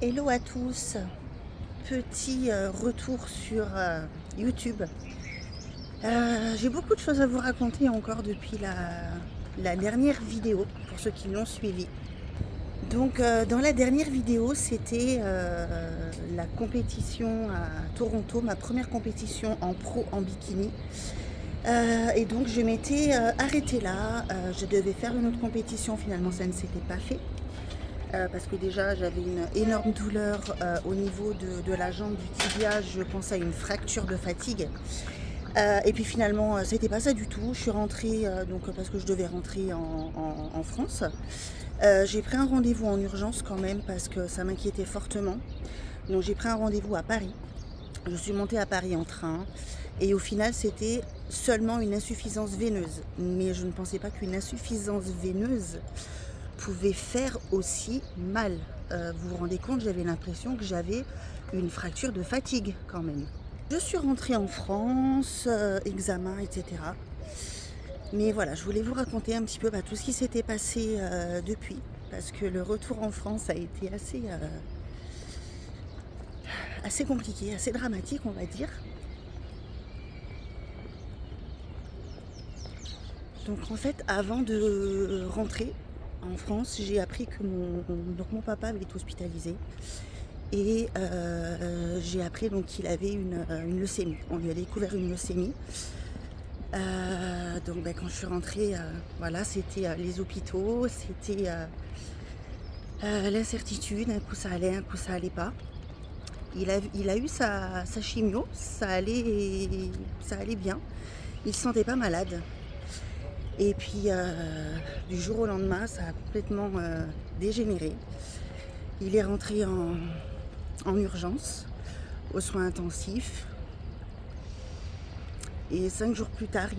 Hello à tous, petit retour sur YouTube. J'ai beaucoup de choses à vous raconter encore depuis la dernière vidéo, pour ceux qui l'ont suivi. Donc dans la dernière vidéo, c'était la compétition à Toronto, ma première compétition en pro en bikini. Et donc je m'étais arrêtée là, je devais faire une autre compétition, finalement ça ne s'était pas fait. Parce que déjà j'avais une énorme douleur au niveau de la jambe du tibia, je pense à une fracture de fatigue. Et puis finalement c'était pas ça du tout, je suis rentrée donc parce que je devais rentrer en France. J'ai pris un rendez-vous en urgence quand même parce que ça m'inquiétait fortement. Donc j'ai pris un rendez-vous à Paris. Je suis montée à Paris en train et au final c'était seulement une insuffisance veineuse. Mais je ne pensais pas qu'une insuffisance veineuse pouvait faire aussi mal. Vous vous rendez compte, j'avais l'impression que j'avais une fracture de fatigue quand même. Je suis rentrée en France, examen, etc. Mais voilà, je voulais vous raconter un petit peu tout ce qui s'était passé depuis, parce que le retour en France a été assez compliqué, assez dramatique, on va dire. Donc en fait, avant de rentrer en France, j'ai appris que mon papa avait été hospitalisé. Et j'ai appris qu'il avait une leucémie. On lui a découvert une leucémie. Donc quand je suis rentrée, voilà, c'était les hôpitaux, c'était l'incertitude, un coup ça allait pas. Il a eu sa chimio, ça allait bien. Il se sentait pas malade. Et puis du jour au lendemain, ça a complètement dégénéré. Il est rentré en urgence, aux soins intensifs. Et 5 jours plus tard,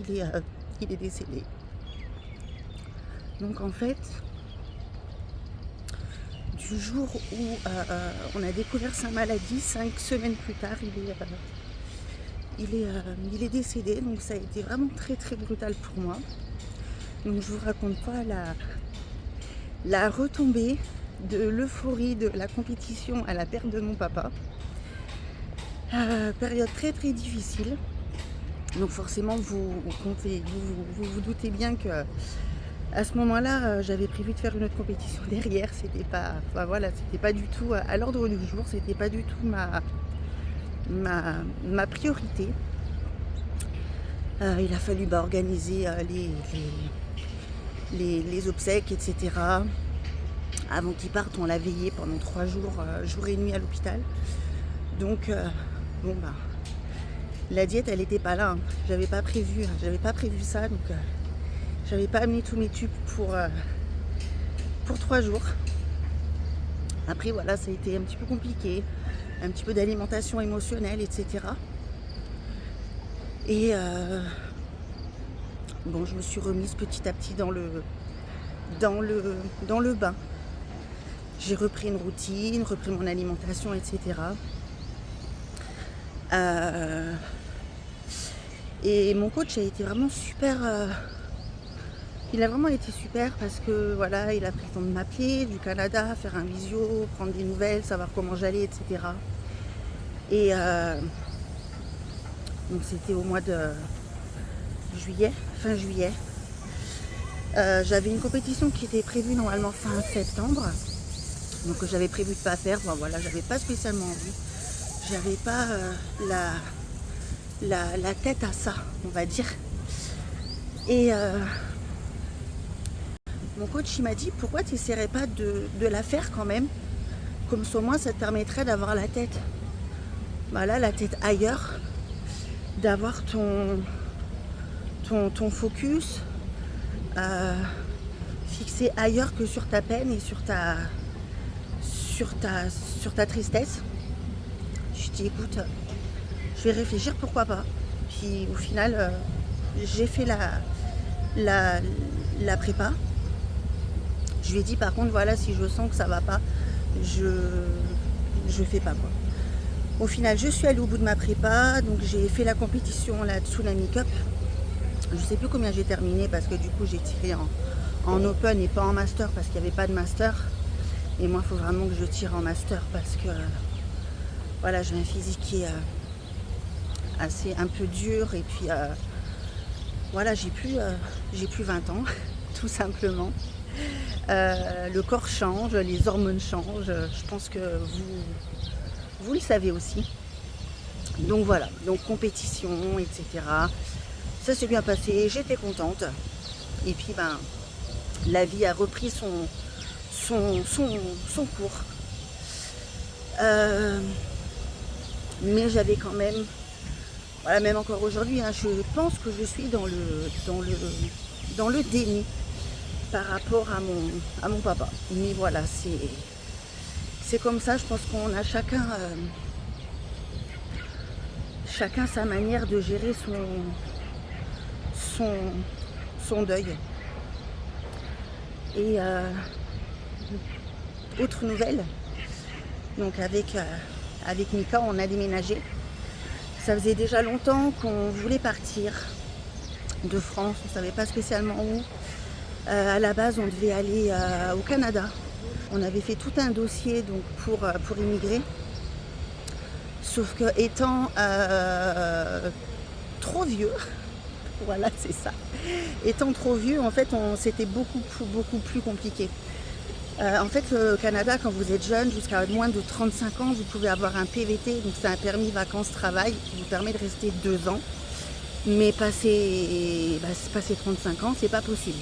il est décédé. Donc en fait, du jour où on a découvert sa maladie, 5 semaines plus tard, il est décédé. Donc ça a été vraiment très très brutal pour moi. Donc je vous raconte pas la retombée de l'euphorie de la compétition à la perte de mon papa. Période très très difficile. Donc forcément vous vous doutez bien que à ce moment-là j'avais prévu de faire une autre compétition derrière. C'était pas, c'était pas du tout à l'ordre du jour, c'était pas du tout ma priorité. Il a fallu organiser les obsèques, etc. Avant qu'il parte, on l'a veillé pendant 3 jours, jour et nuit à l'hôpital. Donc la diète elle était pas là, hein. J'avais pas prévu ça, donc j'avais pas amené tous mes tubes pour 3 jours. Après voilà, ça a été un petit peu compliqué, un petit peu d'alimentation émotionnelle, etc. Et je me suis remise petit à petit dans le bain. J'ai repris une routine, repris mon alimentation, etc. Et mon coach a été vraiment super. Il a vraiment été super parce que voilà, il a pris le temps de m'appeler du Canada, faire un visio, prendre des nouvelles, savoir comment j'allais, etc. Et donc c'était au mois de juillet, fin juillet. J'avais une compétition qui était prévue normalement fin septembre. Donc j'avais prévu de pas faire. Voilà, j'avais pas spécialement envie. J'avais pas la tête à ça, on va dire. Et mon coach il m'a dit pourquoi tu n'essaierais pas de la faire quand même, comme ça au moins ça te permettrait d'avoir la tête la tête ailleurs, d'avoir ton focus fixé ailleurs que sur ta peine et sur ta tristesse. Je dis écoute, je vais réfléchir, pourquoi pas. Puis au final j'ai fait la prépa. Je lui ai dit par contre voilà, si je sens que ça va pas, je fais pas quoi. Au final je suis allée au bout de ma prépa, donc j'ai fait la compétition la Tsunami Cup. Je sais plus combien j'ai terminé parce que du coup j'ai tiré en open et pas en master parce qu'il n'y avait pas de master. Et moi, il faut vraiment que je tire en master parce que voilà, j'ai un physique qui est assez un peu dur. Et puis voilà, j'ai plus 20 ans, tout simplement. Le corps change, les hormones changent. Je pense que vous le savez aussi. Donc voilà, donc compétition, etc. Ça s'est bien passé, j'étais contente. Et puis ben, la vie a repris son cours. Mais j'avais quand même, voilà, même encore aujourd'hui, hein, je pense que je suis dans le déni par rapport à mon papa. Mais voilà, c'est comme ça, je pense qu'on a chacun sa manière de gérer son deuil. Et autre nouvelle, donc avec Mika, on a déménagé. Ça faisait déjà longtemps qu'on voulait partir de France, on ne savait pas spécialement où. À la base, on devait aller au Canada. On avait fait tout un dossier donc, pour immigrer. Sauf que étant trop vieux, voilà, c'est ça. Étant trop vieux, en fait, c'était beaucoup plus compliqué. En fait, le Canada, quand vous êtes jeune, jusqu'à moins de 35 ans, vous pouvez avoir un PVT, donc c'est un permis vacances-travail qui vous permet de rester 2 ans. Mais passer 35 ans, c'est pas possible.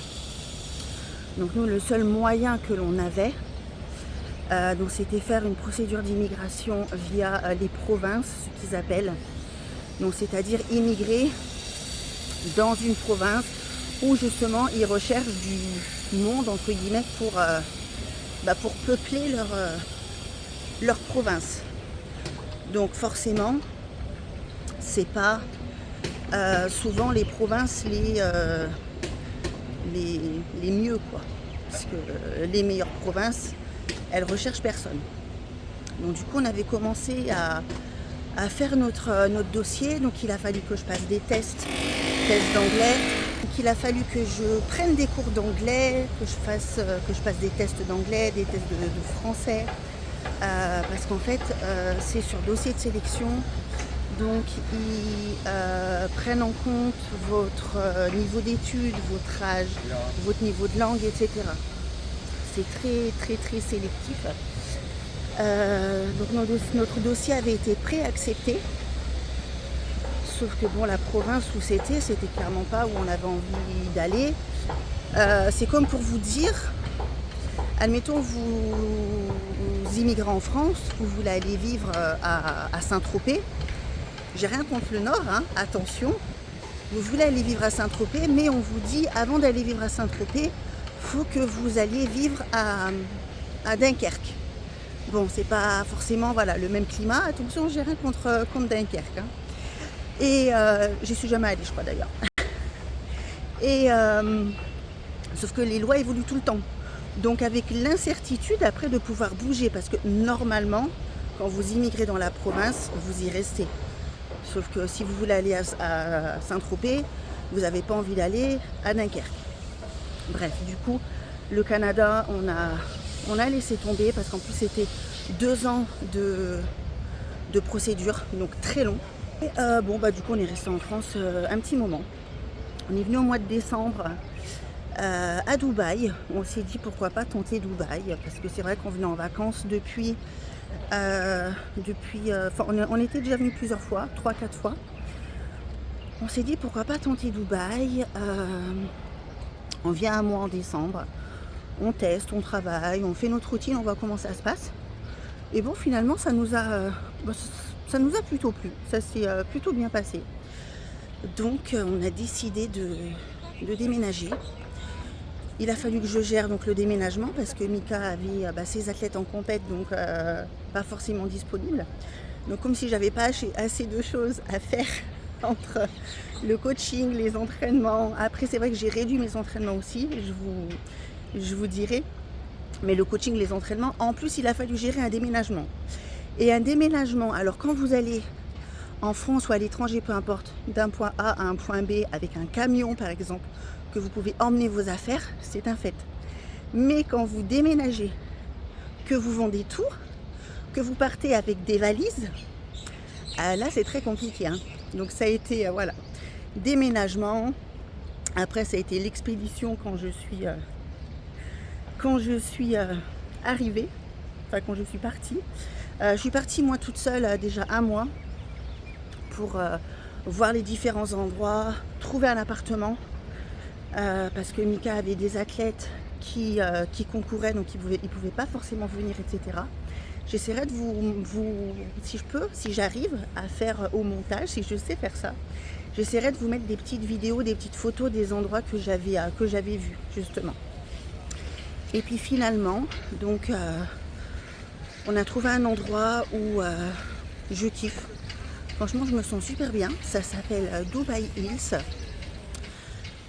Donc nous, le seul moyen que l'on avait, donc c'était faire une procédure d'immigration via les provinces, ce qu'ils appellent. Donc c'est-à-dire immigrer dans une province où justement ils recherchent du monde entre guillemets pour peupler leur province. Donc forcément, c'est pas souvent les provinces les mieux quoi. Parce que les meilleures provinces, elles recherchent personne. Donc du coup on avait commencé à faire notre dossier. Donc il a fallu que je passe des tests d'anglais. Donc il a fallu que je prenne des cours d'anglais, que je passe des tests d'anglais, des tests de français. Parce qu'en fait c'est sur dossier de sélection. Donc ils prennent en compte votre niveau d'études, votre âge, votre niveau de langue, etc. C'est très sélectif. Donc notre dossier avait été préaccepté. Sauf que bon, la province où c'était clairement pas où on avait envie d'aller. C'est comme pour vous dire, admettons vous immigrez en France, vous voulez aller vivre à Saint-Tropez. J'ai rien contre le Nord, hein, attention. Vous voulez aller vivre à Saint-Tropez, mais on vous dit, avant d'aller vivre à Saint-Tropez, faut que vous alliez vivre à Dunkerque. Bon, c'est pas forcément voilà, le même climat. Attention, j'ai rien contre Dunkerque. Hein. Et j'y suis jamais allée, je crois d'ailleurs. Et sauf que les lois évoluent tout le temps. Donc avec l'incertitude après de pouvoir bouger, parce que normalement, quand vous immigrez dans la province, vous y restez. Sauf que si vous voulez aller à Saint-Tropez, vous n'avez pas envie d'aller à Dunkerque. Bref, du coup, le Canada, on a laissé tomber parce qu'en plus c'était 2 ans de procédure, donc très long. Et du coup on est resté en France un petit moment. On est venu au mois de décembre à Dubaï. On s'est dit pourquoi pas tenter Dubaï, parce que c'est vrai qu'on venait en vacances depuis on était déjà venu plusieurs fois, 3-4 fois. On s'est dit pourquoi pas tenter Dubaï. On vient à moi en décembre, on teste, on travaille, on fait notre routine, on voit comment ça se passe. Et bon, finalement ça nous a plutôt plu, ça s'est plutôt bien passé. Donc on a décidé de déménager. Il a fallu que je gère donc le déménagement parce que Mika avait ses athlètes en compète, donc pas forcément disponible. Donc comme si j'avais pas assez de choses à faire entre le coaching, les entraînements. Après c'est vrai que j'ai réduit mes entraînements aussi, je vous dirai. Mais le coaching, les entraînements, en plus il a fallu gérer un déménagement. Et un déménagement, alors quand vous allez en France ou à l'étranger, peu importe, d'un point A à un point B avec un camion par exemple, que vous pouvez emmener vos affaires, c'est un fait. Mais quand vous déménagez, que vous vendez tout, que vous partez avec des valises, là c'est très compliqué, hein. Donc ça a été voilà, déménagement. Après ça a été l'expédition quand je suis arrivée, enfin quand je suis partie. Je suis partie moi toute seule déjà un mois pour voir les différents endroits, trouver un appartement, parce que Mika avait des athlètes qui concouraient, donc ils pouvaient pas forcément venir, etc. J'essaierai de vous, si je peux, si j'arrive à faire au montage, si je sais faire ça, j'essaierai de vous mettre des petites vidéos, des petites photos des endroits que j'avais vus, justement. Et puis finalement, donc, on a trouvé un endroit où je kiffe. Franchement, je me sens super bien. Ça s'appelle Dubai Hills.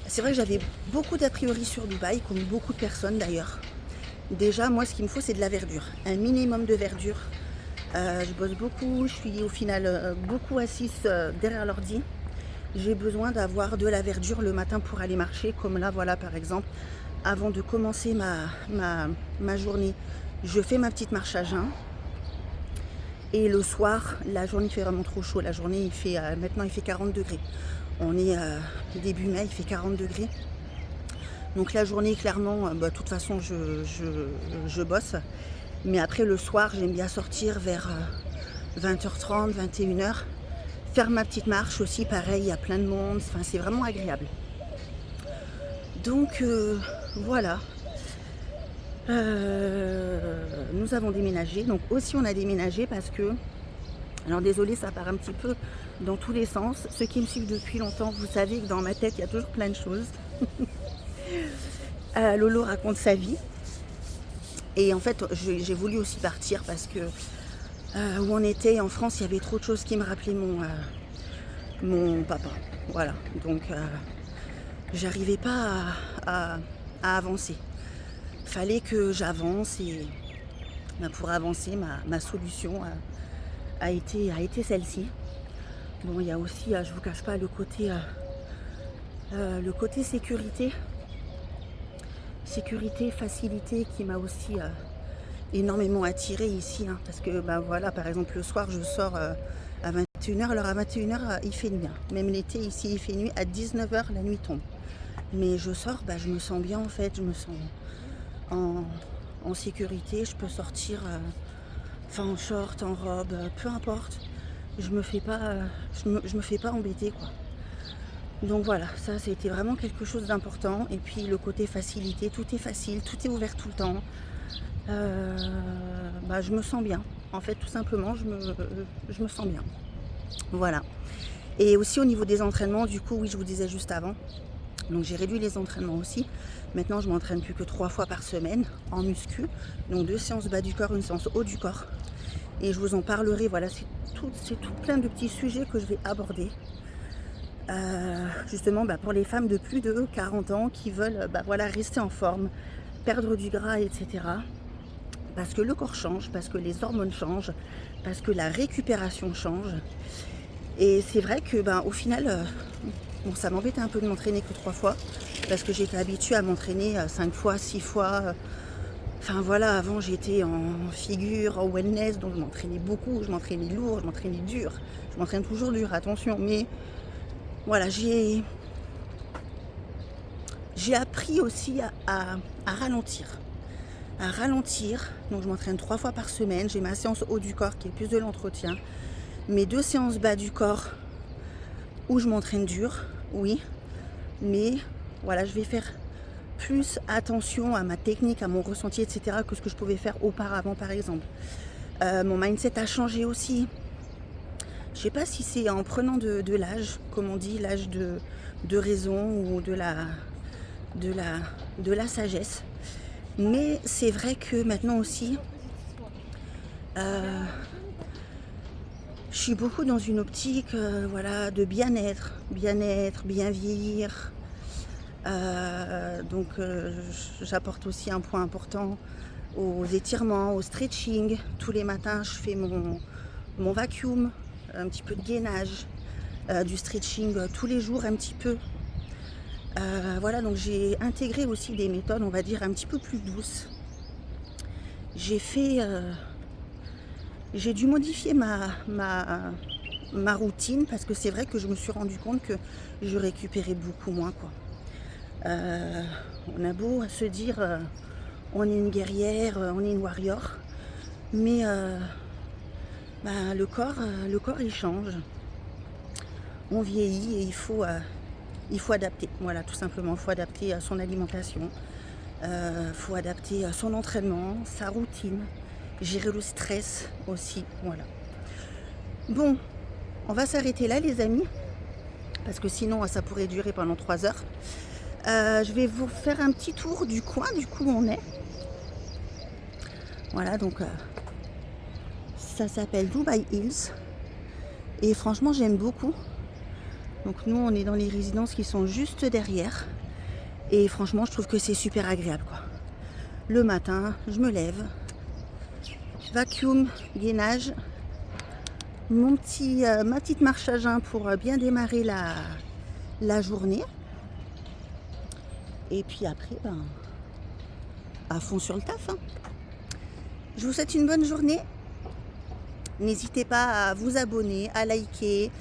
C'est vrai que j'avais beaucoup d'a priori sur Dubaï, comme beaucoup de personnes d'ailleurs. Déjà, moi, ce qu'il me faut, c'est de la verdure. Un minimum de verdure. Je bosse beaucoup, je suis au final beaucoup assise derrière l'ordi. J'ai besoin d'avoir de la verdure le matin pour aller marcher, comme là, voilà, par exemple. Avant de commencer ma journée, je fais ma petite marche à jeun. Et le soir, la journée fait vraiment trop chaud. La journée, maintenant, il fait 40 degrés. On est début mai, il fait 40 degrés. Donc la journée, clairement, de toute façon, je bosse. Mais après, le soir, j'aime bien sortir vers 20h30, 21h. Faire ma petite marche aussi, pareil, il y a plein de monde. Enfin, c'est vraiment agréable. Donc, voilà. Nous avons déménagé. Donc aussi, on a déménagé parce que... Alors désolé, ça part un petit peu dans tous les sens. Ceux qui me suivent depuis longtemps, vous savez que dans ma tête, il y a toujours plein de choses. Lolo raconte sa vie. Et en fait, j'ai voulu aussi partir parce que où on était en France, il y avait trop de choses qui me rappelaient mon papa. Voilà. Donc, j'arrivais pas à avancer. Fallait que j'avance et pour avancer, ma solution a été celle-ci. Bon, il y a aussi, je vous cache pas, le côté sécurité, facilité qui m'a aussi énormément attirée ici, hein, parce que voilà, par exemple le soir je sors à 21h, alors à 21h il fait nuit, hein. Même l'été ici il fait nuit, à 19h la nuit tombe. Mais je sors, je me sens bien en fait, je me sens en sécurité, je peux sortir en short, en robe, peu importe. Je me fais pas embêter, quoi. Donc voilà, ça c'était vraiment quelque chose d'important. Et puis le côté facilité, tout est facile, tout est ouvert tout le temps. Je me sens bien. En fait, tout simplement, je me sens bien. Voilà. Et aussi au niveau des entraînements, du coup, oui, je vous disais juste avant. Donc j'ai réduit les entraînements aussi. Maintenant, je m'entraîne plus que 3 fois par semaine en muscu. Donc 2 séances bas du corps, une séance haut du corps. Et je vous en parlerai. Voilà, c'est tout plein de petits sujets que je vais aborder. Justement pour les femmes de plus de 40 ans qui veulent rester en forme, perdre du gras, etc. Parce que le corps change, parce que les hormones changent, parce que la récupération change. Et c'est vrai que au final, ça m'embêtait un peu de m'entraîner que 3 fois, parce que j'étais habituée à m'entraîner 5 fois, 6 fois. Enfin voilà, avant j'étais en figure, en wellness, donc je m'entraînais beaucoup, je m'entraînais lourd, je m'entraînais dur. Je m'entraîne toujours dur, attention, mais voilà, j'ai appris aussi à ralentir. À ralentir. Donc je m'entraîne 3 fois par semaine. J'ai ma séance haut du corps qui est plus de l'entretien. Mes 2 séances bas du corps où je m'entraîne dur, oui. Mais voilà, je vais faire plus attention à ma technique, à mon ressenti, etc. que ce que je pouvais faire auparavant, par exemple. Mon mindset a changé aussi. Je sais pas si c'est en prenant de l'âge, comme on dit, l'âge de raison ou de la sagesse. Mais c'est vrai que maintenant aussi, je suis beaucoup dans une optique de bien-être, bien vieillir. Donc j'apporte aussi un point important aux étirements, au stretching. Tous les matins, je fais mon vacuum, un petit peu de gainage, du stretching tous les jours un petit peu. Voilà, donc j'ai intégré aussi des méthodes, on va dire, un petit peu plus douces. j'ai fait... j'ai dû modifier ma routine parce que c'est vrai que je me suis rendu compte que je récupérais beaucoup moins, quoi. On a beau se dire on est une guerrière, on est une warrior, mais le corps il change. On vieillit et il faut adapter. Voilà, tout simplement, il faut adapter son alimentation, il faut adapter son entraînement, sa routine, gérer le stress aussi. Voilà. Bon, on va s'arrêter là, les amis, parce que sinon ça pourrait durer pendant 3 heures. Je vais vous faire un petit tour du coin, du coup où on est. Voilà, donc ça s'appelle Dubai Hills. Et franchement, j'aime beaucoup. Donc nous, on est dans les résidences qui sont juste derrière. Et franchement, je trouve que c'est super agréable, quoi. Le matin, je me lève, vacuum, gainage, ma petite marche à jeun pour bien démarrer la journée. Et puis après, à fond sur le taf, hein. Je vous souhaite une bonne journée. N'hésitez pas à vous abonner, à liker.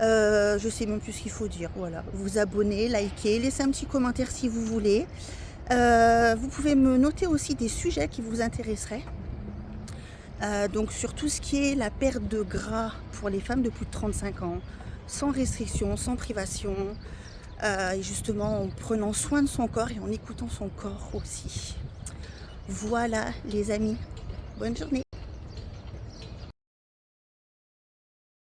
Je sais même plus ce qu'il faut dire. Voilà, vous abonner, liker, laissez un petit commentaire si vous voulez. Vous pouvez me noter aussi des sujets qui vous intéresseraient. Donc sur tout ce qui est la perte de gras pour les femmes de plus de 35 ans, sans restriction, sans privation, et justement en prenant soin de son corps et en écoutant son corps aussi. Voilà les amis, bonne journée.